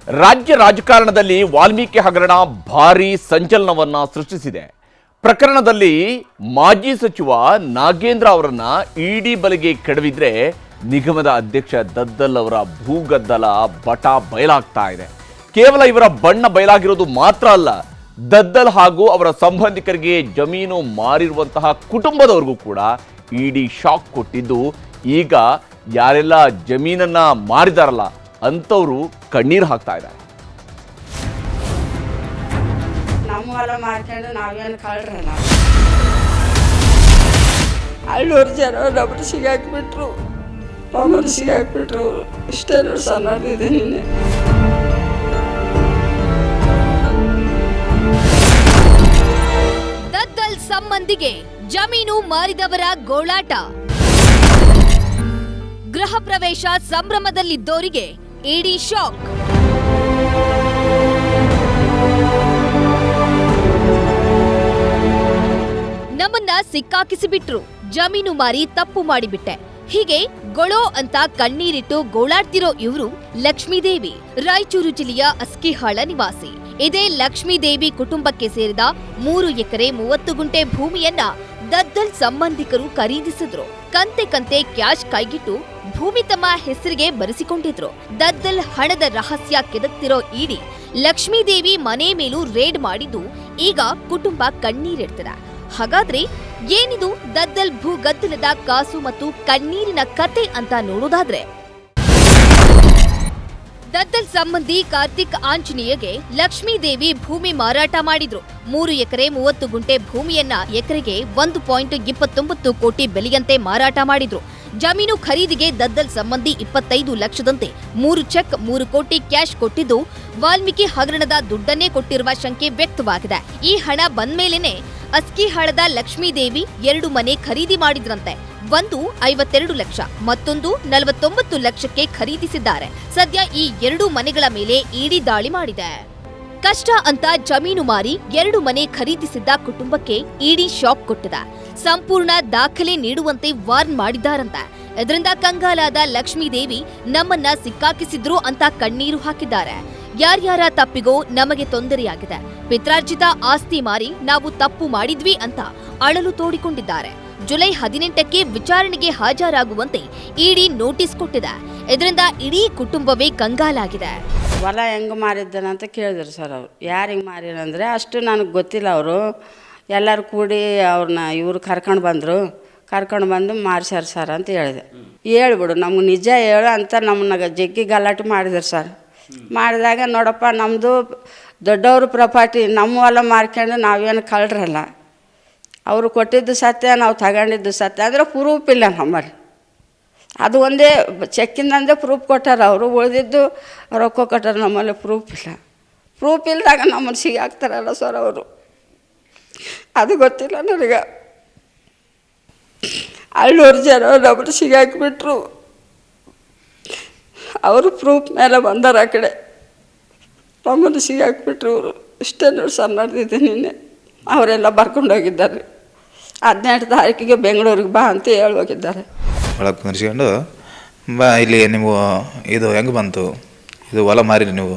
ರಾಜ್ಯ ರಾಜಕಾರಣದಲ್ಲಿ ವಾಲ್ಮೀಕಿ ಹಗರಣ ಭಾರೀ ಸಂಚಲನವನ್ನ ಸೃಷ್ಟಿಸಿದೆ. ಪ್ರಕರಣದಲ್ಲಿ ಮಾಜಿ ಸಚಿವ ನಾಗೇಂದ್ರ ಅವರನ್ನ ಇಡಿ ಬಲೆಗೆ ಕೆಡವಿದ್ರೆ ನಿಗಮದ ಅಧ್ಯಕ್ಷ ದದ್ದಲ್ ಅವರ ಭೂಗದ್ದಲ ಬಟ ಬಯಲಾಗ್ತಾ ಇದೆ. ಕೇವಲ ಇವರ ಬಣ್ಣ ಬಯಲಾಗಿರೋದು ಮಾತ್ರ ಅಲ್ಲ, ದದ್ದಲ್ ಹಾಗೂ ಅವರ ಸಂಬಂಧಿಕರಿಗೆ ಜಮೀನು ಮಾರಿರುವಂತಹ ಕುಟುಂಬದವರಿಗೂ ಕೂಡ ಇಡಿ ಶಾಕ್ ಕೊಟ್ಟಿದ್ದು, ಈಗ ಯಾರೆಲ್ಲ ಜಮೀನನ್ನ ಮಾರಿದಾರಲ್ಲ ಅಂತವರು ಕಣ್ಣೀರು ಹಾಕ್ತಾ ಇದ್ದಾರೆ. ನಮ್ಮ ಹೊಲ ಮಾರ್ಕೊಂಡು ನಾವೇನು ಕಳ್ರಲ್ಲ, ಅಳ್ಳೂರು ಜನ ನಮ್ಮನ್ನು ಸಿಗಾಕ್ಬಿಟ್ರು, ನಮ್ಮನ್ನು ಸಿಗಾಕ್ಬಿಟ್ರು. ಇಷ್ಟೇ ನೋಡಿ ಸಣ್ಣದಿದೆ ನಿನ್ನೆ. ದದ್ದಲ್ ಸಂಬಂಧಿಗೆ ಜಮೀನು ಮಾರಿದವರ ಗೋಳಾಟ. ಗೃಹ ಪ್ರವೇಶ ಸಂಭ್ರಮದಲ್ಲಿದ್ದೋರಿಗೆ ಇಡಿ ಶಾಕ್. ನಮ್ಮನ್ನ ಸಿಕ್ಕಾಕಿಸಿಬಿಟ್ರು, ಜಮೀನು ಮಾರಿ ತಪ್ಪು ಮಾಡಿಬಿಟ್ಟೆ, ಹೀಗೆ ಗೊಳೋ ಅಂತ ಕಣ್ಣೀರಿಟ್ಟು ಗೋಳಾಡ್ತಿರೋ ಇವರು ಲಕ್ಷ್ಮೀದೇವಿ, ರಾಯಚೂರು ಜಿಲ್ಲೆಯ ಅಸ್ಕಿಹಾಳ ನಿವಾಸಿ. ಇದೇ ಲಕ್ಷ್ಮೀದೇವಿ ಕುಟುಂಬಕ್ಕೆ ಸೇರಿದ 3 ಎಕರೆ 30 ಗುಂಟೆ ಭೂಮಿಯನ್ನ ದದ್ದಲ್ ಸಂಬಂಧಿಕರು ಖರೀದಿಸಿದ್ರು. ಕಂತೆ ಕ್ಯಾಶ್ ಕೈಗಿಟ್ಟು ಭೂಮಿ ತಮ್ಮ ಹೆಸರಿಗೆ ಬರೆಸಿಕೊಂಡಿದ್ರು. ದದ್ದಲ್ ಹಣದ ರಹಸ್ಯ ಕೆದಕ್ತಿರೋ ಇಡಿ ಲಕ್ಷ್ಮೀದೇವಿ ಮನೆ ಮೇಲೂ ರೇಡ್ ಮಾಡಿದ್ದು ಈಗ ಕುಟುಂಬ ಕಣ್ಣೀರಿಡ್ತದ. ಹಾಗಾದ್ರೆ ಏನಿದು ದದ್ದಲ್ ಭೂಗದ್ದಲದ ಕಾಸು ಮತ್ತು ಕಣ್ಣೀರಿನ ಕತೆ ಅಂತ ನೋಡೋದಾದ್ರೆ, ದದ್ದಲ್ ಸಂಬಂಧಿ ಕಾರ್ತಿಕ್ ಆಂಜನೇಯಗೆ ಲಕ್ಷ್ಮೀದೇವಿ ಭೂಮಿ ಮಾರಾಟ ಮಾಡಿದ್ರು. 3 ಎಕರೆ 30 ಗುಂಟೆ ಭೂಮಿಯನ್ನ ಎಕರೆಗೆ 1.29 ಕೋಟಿ ಬೆಲೆಯಂತೆ ಮಾರಾಟ ಮಾಡಿದ್ರು. ಜಮೀನು ಖರೀದಿಗೆ ದದ್ದಲ್ ಸಂಬಂಧಿ 25 ಲಕ್ಷದಂತೆ 3 ಚೆಕ್ 3 ಕೋಟಿ ಕ್ಯಾಶ್ ಕೊಟ್ಟಿದ್ದು, ವಾಲ್ಮೀಕಿ ಹಗರಣದ ದುಡ್ಡನ್ನೇ ಕೊಟ್ಟಿರುವ ಶಂಕೆ ವ್ಯಕ್ತವಾಗಿದೆ. ಈ ಹಣ ಬಂದ್ಮೇಲೆನೆ ಅಸ್ಕಿಹಾಳದ ಲಕ್ಷ್ಮೀದೇವಿ 2 ಮನೆ ಖರೀದಿ ಮಾಡಿದ್ರಂತೆ. ಒಂದು 52 ಲಕ್ಷ, ಮತ್ತೊಂದು 49 ಲಕ್ಷಕ್ಕೆ ಖರೀದಿಸಿದ್ದಾರೆ. ಸದ್ಯ ಈ 2 ಮನೆಗಳ ಮೇಲೆ ಇಡಿ ದಾಳಿ ಮಾಡಿದೆ. ಕಷ್ಟ ಅಂತ ಜಮೀನು ಮಾರಿ 2 ಮನೆ ಖರೀದಿಸಿದ್ದ ಕುಟುಂಬಕ್ಕೆ ಇಡಿ ಶಾಕ್ ಕೊಟ್ಟಿದೆ. ಸಂಪೂರ್ಣ ದಾಖಲೆ ನೀಡುವಂತೆ ವಾರ್ನ್ ಮಾಡಿದ್ದಾರಂತೆ. ಇದರಿಂದ ಕಂಗಾಲಾದ ಲಕ್ಷ್ಮೀದೇವಿ ನಮ್ಮನ್ನ ಸಿಕ್ಕಾಕಿಸಿದ್ರು ಅಂತ ಕಣ್ಣೀರು ಹಾಕಿದ್ದಾರೆ. ಯಾರ್ಯಾರ ತಪ್ಪಿಗೋ ನಮಗೆ ತೊಂದರೆಯಾಗಿದೆ, ಪಿತ್ರಾರ್ಜಿತ ಆಸ್ತಿ ಮಾರಿ ನಾವು ತಪ್ಪು ಮಾಡಿದ್ವಿ ಅಂತ ಅಳಲು ತೋಡಿಕೊಂಡಿದ್ದಾರೆ. ಜುಲೈ 18ಕ್ಕೆ ವಿಚಾರಣೆಗೆ ಹಾಜರಾಗುವಂತೆ ಇಡಿ ನೋಟಿಸ್ ಕೊಟ್ಟಿದೆ. ಇದರಿಂದ ಇಡೀ ಕುಟುಂಬವೇ ಕಂಗಾಲಾಗಿದೆ. ಹೊಲ ಹೆಂಗೆ ಮಾರಿದ್ದಾನೆ ಅಂತ ಕೇಳಿದ್ರು ಸರ್. ಅವರು ಯಾರು ಹಿಂಗೆ ಮಾರಿರಂದರೆ ಅಷ್ಟು ನನಗೆ ಗೊತ್ತಿಲ್ಲ. ಅವರು ಎಲ್ಲರೂ ಕೂಡಿ ಅವ್ರನ್ನ ಇವರು ಕರ್ಕೊಂಡು ಬಂದು ಮಾರ್ಸ್ಯಾರ ಸರ್ ಅಂತ ಹೇಳಿದೆ. ಹೇಳ್ಬಿಡು ನಮ್ಗೆ ನಿಜ ಹೇಳು ಅಂತ ನಮ್ಮನ್ನ ಜಗ್ಗಿ ಗಲಾಟೆ ಮಾಡಿದ್ರು ಸರ್. ಮಾಡಿದಾಗ ನೋಡಪ್ಪ, ನಮ್ಮದು ದೊಡ್ಡವರು ಪ್ರಾಪರ್ಟಿ, ನಮ್ಮ ಹೊಲ ಮಾರ್ಕೊಂಡು ನಾವೇನು ಕಳ್ರಲ್ಲ, ಅವರು ಕೊಟ್ಟಿದ್ದು ಸತ್ಯ, ನಾವು ತಗೊಂಡಿದ್ದು ಸತ್ಯ, ಅಂದರೆ ಪ್ರೂಫ್ ಇಲ್ಲ ನಮ್ಮಲ್ಲಿ. ಅದು ಒಂದೇ ಚೆಕ್ಕಿಂದಂದೇ ಪ್ರೂಫ್ ಕೊಟ್ಟಾರ ಅವರು, ಉಳಿದಿದ್ದು ರೊಕ್ಕ ಕೊಟ್ಟಾರ, ನಮ್ಮಲ್ಲಿ ಪ್ರೂಫ್ ಇಲ್ಲ. ಪ್ರೂಫ್ ಇಲ್ಲದಾಗ ನಮ್ಮನ್ನು ಸಿಗಾಕ್ತಾರಲ್ಲ ಸರ್ ಅವರು, ಅದು ಗೊತ್ತಿಲ್ಲ ನನಗೆ. ಅಳ್ಳೂರು ಜನ ನಮ್ಮನ್ನು ಸಿಗಾಕಿಬಿಟ್ರು. ಅವರು ಪ್ರೂಫ್ ಮೇಲೆ ಬಂದಾರ, ಆ ಕಡೆ ನಮ್ಮನ್ನು ಸಿಗಾಕ್ಬಿಟ್ರು ಅವರು. ಇಷ್ಟೇ ನೋಡಿ ಸಣ್ಣದಿದೆ ನಿನ್ನೆ. ಅವರೆಲ್ಲ ಬರ್ಕೊಂಡು ಹೋಗಿದ್ದಾರೆ. 18 ತಾರೀಕಿಗೆ ಬೆಂಗಳೂರಿಗೆ ಬಾ ಅಂತ ಹೇಳಿ ಹೋಗಿದ್ದಾರೆ. ಒಳಗೆ ಕುಂದಿಸ್ಕೊಂಡು ಬಾ ಇಲ್ಲಿ, ನೀವು ಇದು ಹೆಂಗೆ ಬಂತು, ಇದು ಹೊಲ ಮಾರಿ ನೀವು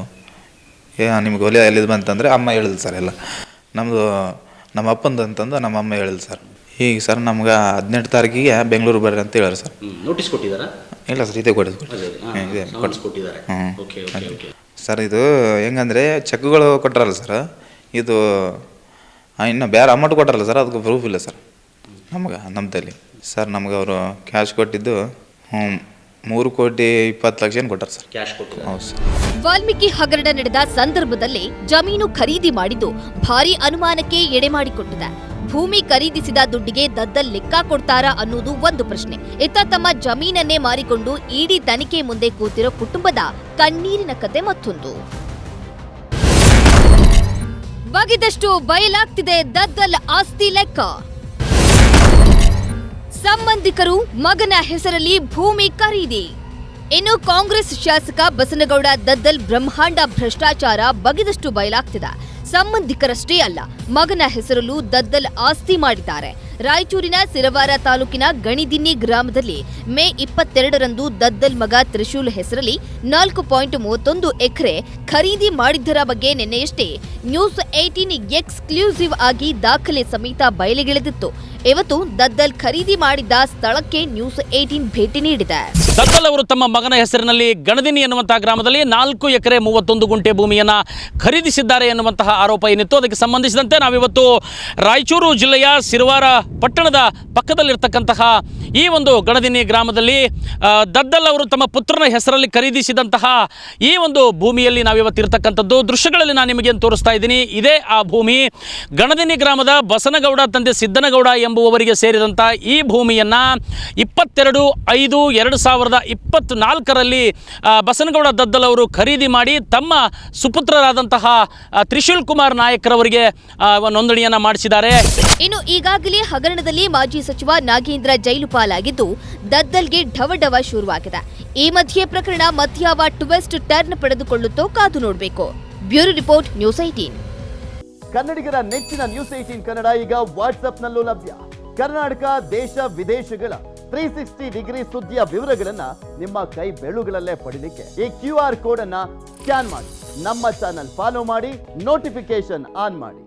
ನಿಮ್ಗೆ ಹೊಲ ಎಲ್ಲಿದು ಬಂತಂದರೆ ಅಮ್ಮ ಹೇಳಿದ್ರು ಸರ್. ಎಲ್ಲ ನಮ್ಮದು ನಮ್ಮ ಅಪ್ಪಂದು ಅಂತಂದು ನಮ್ಮ ಅಮ್ಮ ಹೇಳಿದ್ರು ಸರ್. ಈಗ ಸರ್ ನಮ್ಗೆ 18 ತಾರೀಕಿಗೆ ಬೆಂಗಳೂರು ಬರ್ರಿ ಅಂತ ಹೇಳೋರು ಸರ್. ನೋಟಿಸ್ ಕೊಟ್ಟಿದ್ದಾರಾ? ಇಲ್ಲ ಸರ್, ಇದೇ ಕೊಟ್ಟಿದ್ದಾರೆ ಸರ್. ಇದು ಹೆಂಗಂದರೆ ಚೆಕ್ಗಳು ಕೊಟ್ಟಾರಲ್ಲ ಸರ್, ಇದು ಇನ್ನು ಬೇರೆ ಅಮೌಂಟ್ ಕೊಟ್ಟಾರಲ್ಲ ಸರ್, ಅದಕ್ಕೆ ಪ್ರೂಫ್ ಇಲ್ಲ ಸರ್ ನಮ್ಮದಲ್ಲಿ ಸರ್. ನಮ್ಗೆ ಅವರು ಕ್ಯಾಶ್ ಕೊಟ್ಟಿದ್ದು 3,20,00,000 ಕೊಟ್ಟಾರೆ ಸರ್, ಕ್ಯಾಶ್ ಕೊಟ್ಟು. ಹೌದು ಸರ್. ವಾಲ್ಮೀಕಿ ಹಗರಣ ನಡೆದ ಸಂದರ್ಭದಲ್ಲಿ ಜಮೀನು ಖರೀದಿ ಮಾಡಿದ್ದು ಭಾರೀ ಅನುಮಾನಕ್ಕೆ ಎಡೆ ಮಾಡಿಕೊಟ್ಟಿದೆ. ಭೂಮಿ ಖರೀದಿಸಿದ ದುಡ್ಡಿಗೆ ದದ್ದಲ್ ಲೆಕ್ಕ ಕೊಡ್ತಾರಾ ಅನ್ನೋದು ಒಂದು ಪ್ರಶ್ನೆ. ಇತ್ತ ತಮ್ಮ ಜಮೀನನ್ನೇ ಮಾರಿಕೊಂಡು ಇಡಿ ತನಿಖೆ ಮುಂದೆ ಕೂತಿರೋ ಕುಟುಂಬದ ಕಣ್ಣೀರಿನ ಕತೆ ಮತ್ತೊಂದು. ಬಗೆದಷ್ಟು ಬಯಲಾಗ್ತಿದೆ ದದ್ದಲ್ ಆಸ್ತಿ ಲೆಕ್ಕ. ಸಂಬಂಧಿಕರು ಮಗನ ಹೆಸರಲ್ಲಿ ಭೂಮಿ ಖರೀದಿ. ಇನ್ನು ಕಾಂಗ್ರೆಸ್ ಶಾಸಕ ಬಸನಗೌಡ ದದ್ದಲ್ ಬ್ರಹ್ಮಾಂಡ ಭ್ರಷ್ಟಾಚಾರ ಬಗೆದಷ್ಟು ಬಯಲಾಗ್ತಿದೆ. ಸಂಬಂಧಿಕರಷ್ಟೇ ಅಲ್ಲ, ಮಗನ ಹೆಸರಲ್ಲೂ ದದ್ದಲ್ ಆಸ್ತಿ ಮಾಡಿದ್ದಾರೆ. ರಾಯಚೂರಿನ ಸಿರವಾರ ತಾಲೂಕಿನ ಗಣಿದಿನ್ನಿ ಗ್ರಾಮದಲ್ಲಿ ಮೇ 22ರಂದು ದದ್ದಲ್ ಮಗ ತ್ರಿಶೂಲ್ ಹೆಸರಲ್ಲಿ 4.31 ಎಕರೆ ಖರೀದಿ ಮಾಡಿದ್ದರ ಬಗ್ಗೆ ನಿನ್ನೆಯಷ್ಟೇ ನ್ಯೂಸ್ 18 ಎಕ್ಸ್ಕ್ಲೂಸಿವ್ ಆಗಿ ದಾಖಲೆ ಸಮೇತ ಬಯಲಿಗೆಳೆದಿತ್ತು. ಇವತ್ತು ದದ್ದಲ್ ಖರೀದಿ ಮಾಡಿದ್ದ ಸ್ಥಳಕ್ಕೆ ನ್ಯೂಸ್ 18 ಭೇಟಿ ನೀಡಿದೆ. ದದ್ದಲ್ ಅವರು ತಮ್ಮ ಮಗನ ಹೆಸರಿನಲ್ಲಿ ಗಣದಿನಿ ಎನ್ನುವಂತಹ ಗ್ರಾಮದಲ್ಲಿ 4 ಎಕರೆ 31 ಗುಂಟೆ ಭೂಮಿಯನ್ನು ಖರೀದಿಸಿದ್ದಾರೆ ಎನ್ನುವಂತಹ ಆರೋಪ ಏನಿತ್ತು. ಅದಕ್ಕೆ ಸಂಬಂಧಿಸಿದಂತೆ ನಾವಿವತ್ತು ರಾಯಚೂರು ಜಿಲ್ಲೆಯ ಸಿರವಾರ ಪಟ್ಟಣದ ಪಕ್ಕದಲ್ಲಿರ್ತಕ್ಕಂತಹ ಈ ಒಂದು ಗಣದಿನಿ ಗ್ರಾಮದಲ್ಲಿ ದದ್ದಲ್ ಅವರು ತಮ್ಮ ಪುತ್ರನ ಹೆಸರಲ್ಲಿ ಖರೀದಿಸಿದಂತಹ ಈ ಒಂದು ಭೂಮಿಯಲ್ಲಿ ನಾವಿವತ್ತು ಇರ್ತಕ್ಕಂಥದ್ದು. ದೃಶ್ಯಗಳಲ್ಲಿ ನಾನು ನಿಮಗೆ ತೋರಿಸ್ತಾ ಇದ್ದೀನಿ. ಇದೇ ಆ ಭೂಮಿ. ಗಣದಿನಿ ಗ್ರಾಮದ ಬಸನಗೌಡ ತಂದೆ ಸಿದ್ದನಗೌಡ ಎಂಬುವವರಿಗೆ ಸೇರಿದಂಥ ಈ ಭೂಮಿಯನ್ನು 22/5/2024ರಲ್ಲಿ ಬಸನಗೌಡ ದದ್ದಲ್ ಅವರು ಖರೀದಿ ಮಾಡಿ ತಮ್ಮ ಸುಪುತ್ರರಾದಂತಹ ತ್ರಿಶೂಲ್ ಕುಮಾರ್ ನಾಯಕರವರಿಗೆ ನೋಂದಣಿಯನ್ನು ಮಾಡಿಸಿದ್ದಾರೆ. ಇನ್ನು ಈಗಾಗಲೇ ಹಗರಣದಲ್ಲಿ ಮಾಜಿ ಸಚಿವ ನಾಗೇಂದ್ರ ಜೈಲು ಪಾಲಾಗಿದ್ದು ದದ್ದಲ್ಗೆ ಢವಢವ ಶುರುವಾಗಿದೆ. ಈ ಮಧ್ಯೆ ಪ್ರಕರಣ ಮಧ್ಯಾವ ಟ್ವಿಸ್ಟ್ ಟರ್ನ್ ಪಡೆದುಕೊಳ್ಳುತ್ತೋ ಕಾದು ನೋಡಬೇಕು. Bureau report, news 18. ಕನ್ನಡಿಗರ ನೆಚ್ಚಿನ ನ್ಯೂಸ್ 18 ಕನ್ನಡ ಈಗ ವಾಟ್ಸ್ಆಪ್ನಲ್ಲೂ ಲಭ್ಯ. ಕರ್ನಾಟಕ, ದೇಶ ವಿದೇಶಗಳ 360 ಡಿಗ್ರಿ ಸುದ್ದಿಯ ವಿವರಗಳನ್ನ ನಿಮ್ಮ ಕೈ ಬೆರಳುಗಳಲ್ಲೇ ಪಡಿಲಿಕ್ಕೆ ಈ QR ಕೋಡ್ ಅನ್ನ ಸ್ಕ್ಯಾನ್ ಮಾಡಿ, ನಮ್ಮ ಚಾನಲ್ ಫಾಲೋ ಮಾಡಿ, ನೋಟಿಫಿಕೇಶನ್ ಆನ್ ಮಾಡಿ.